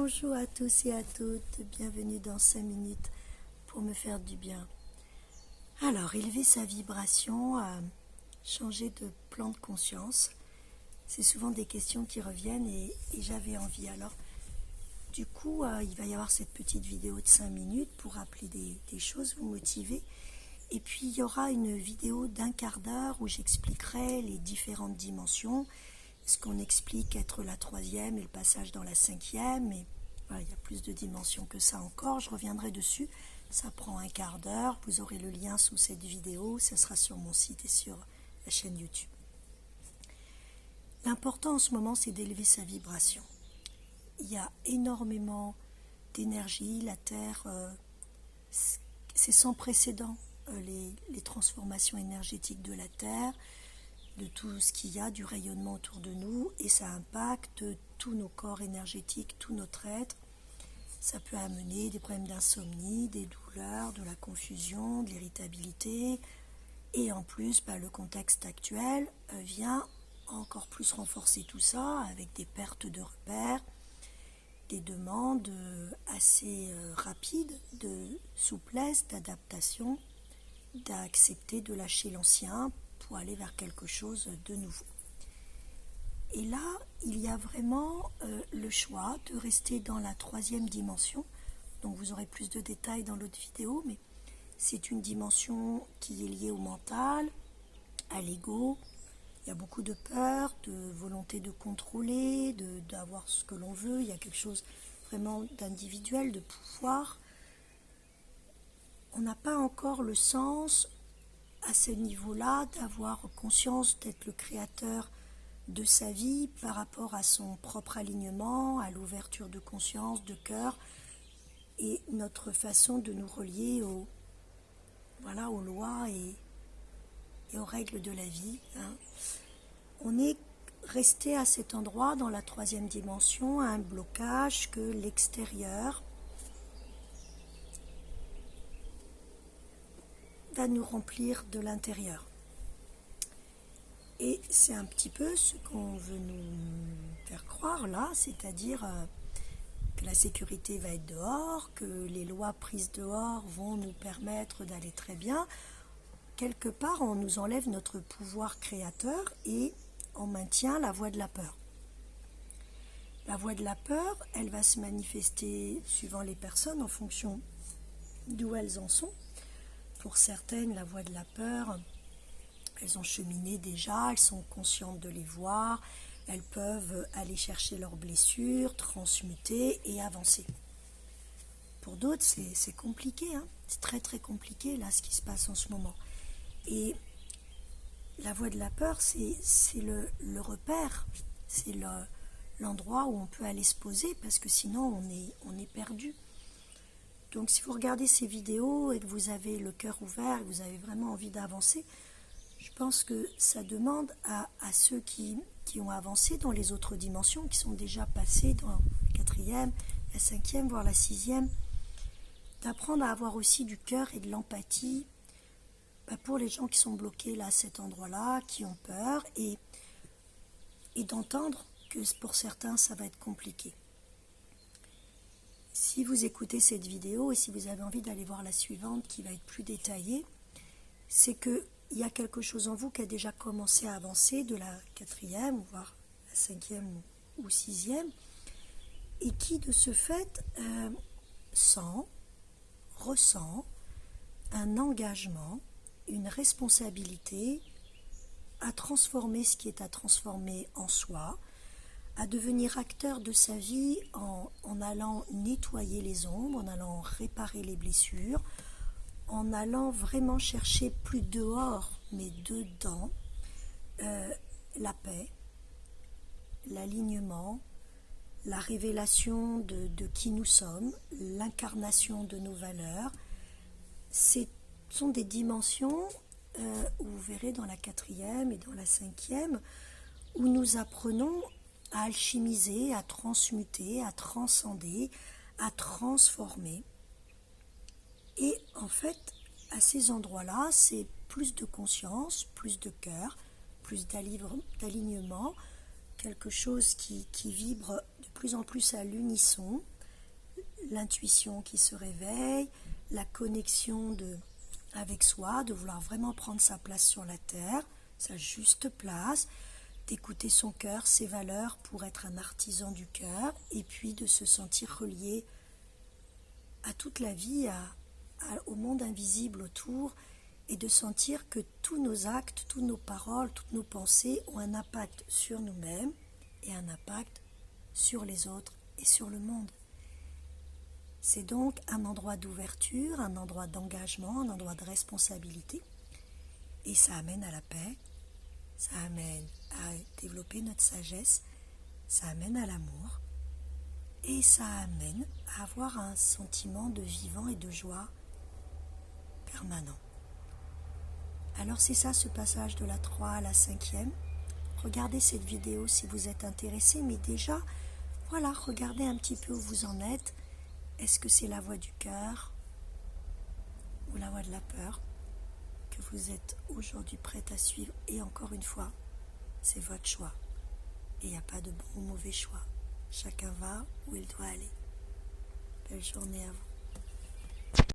Bonjour à tous et à toutes, bienvenue dans 5 minutes pour me faire du bien. Alors, élever sa vibration, changer de plan de conscience, c'est souvent des questions qui reviennent et j'avais envie. Alors, du coup, il va y avoir cette petite vidéo de 5 minutes pour rappeler des choses, vous motiver. Et puis, il y aura une vidéo d'1 quart d'heure où j'expliquerai les différentes dimensions. Ce qu'on explique être la 3e et le passage dans la 5e, et voilà, il y a plus de dimensions que ça encore, je reviendrai dessus, ça prend 1 quart d'heure, vous aurez le lien sous cette vidéo, ça sera sur mon site et sur la chaîne YouTube. L'important en ce moment, c'est d'élever sa vibration. Il y a énormément d'énergie, la Terre, c'est sans précédent, les transformations énergétiques de la Terre, de tout ce qu'il y a, du rayonnement autour de nous, et ça impacte tous nos corps énergétiques, tout notre être. Ça peut amener des problèmes d'insomnie, des douleurs, de la confusion, de l'irritabilité, et en plus, le contexte actuel vient encore plus renforcer tout ça, avec des pertes de repères, des demandes assez rapides de souplesse, d'adaptation, d'accepter de lâcher l'ancien pour aller vers quelque chose de nouveau. Et là, il y a vraiment le choix de rester dans la 3e dimension. Donc vous aurez plus de détails dans l'autre vidéo, mais c'est une dimension qui est liée au mental, à l'ego. Il y a beaucoup de peur, de volonté de contrôler, d'avoir ce que l'on veut. Il y a quelque chose vraiment d'individuel, de pouvoir. On n'a pas encore le sens à ce niveau-là, d'avoir conscience d'être le créateur de sa vie par rapport à son propre alignement, à l'ouverture de conscience, de cœur, et notre façon de nous relier aux lois et aux règles de la vie. On est resté à cet endroit, dans la 3e dimension, à un blocage que l'extérieur va nous remplir de l'intérieur. Et c'est un petit peu ce qu'on veut nous faire croire là, c'est-à-dire que la sécurité va être dehors, que les lois prises dehors vont nous permettre d'aller très bien. Quelque part, on nous enlève notre pouvoir créateur et on maintient la voie de la peur. La voie de la peur, elle va se manifester suivant les personnes en fonction d'où elles en sont. Pour certaines, la voie de la peur, elles ont cheminé déjà, elles sont conscientes de les voir, elles peuvent aller chercher leurs blessures, transmuter et avancer. Pour d'autres, c'est compliqué, c'est très très compliqué là ce qui se passe en ce moment. Et la voie de la peur, c'est le repère, c'est l'endroit où on peut aller se poser parce que sinon on est perdu. Donc si vous regardez ces vidéos et que vous avez le cœur ouvert, et que vous avez vraiment envie d'avancer, je pense que ça demande à ceux qui ont avancé dans les autres dimensions, qui sont déjà passés dans la 4e, la 5e, voire la 6e, d'apprendre à avoir aussi du cœur et de l'empathie pour les gens qui sont bloqués là, à cet endroit-là, qui ont peur, et d'entendre que pour certains, ça va être compliqué. Si vous écoutez cette vidéo et si vous avez envie d'aller voir la suivante qui va être plus détaillée, c'est qu'il y a quelque chose en vous qui a déjà commencé à avancer de la 4e, voire la 5e ou 6e, et qui de ce fait ressent un engagement, une responsabilité à transformer ce qui est à transformer en soi, à devenir acteur de sa vie en allant nettoyer les ombres, en allant réparer les blessures, en allant vraiment chercher plus dehors, mais dedans, la paix, l'alignement, la révélation de qui nous sommes, l'incarnation de nos valeurs. Ce sont des dimensions où vous verrez dans la 4e et dans la 5e, où nous apprenons à alchimiser, à transmuter, à transcender, à transformer. Et en fait, à ces endroits-là, c'est plus de conscience, plus de cœur, plus d'alignement, quelque chose qui vibre de plus en plus à l'unisson, l'intuition qui se réveille, la connexion avec soi, de vouloir vraiment prendre sa place sur la terre, sa juste place, d'écouter son cœur, ses valeurs pour être un artisan du cœur, et puis de se sentir relié à toute la vie, au monde invisible autour, et de sentir que tous nos actes, toutes nos paroles, toutes nos pensées ont un impact sur nous-mêmes et un impact sur les autres et sur le monde. C'est donc un endroit d'ouverture, un endroit d'engagement, un endroit de responsabilité, et ça amène à la paix, ça amène à développer notre sagesse, ça amène à l'amour, et ça amène à avoir un sentiment de vivant et de joie permanent. Alors c'est ça ce passage de la 3 à la 5e. Regardez cette vidéo si vous êtes intéressé, mais déjà, voilà, regardez un petit peu où vous en êtes. Est-ce que c'est la voie du cœur ou la voie de la peur que vous êtes aujourd'hui prête à suivre? Et encore une fois, c'est votre choix. Et il n'y a pas de bon ou mauvais choix. Chacun va où il doit aller. Belle journée à vous.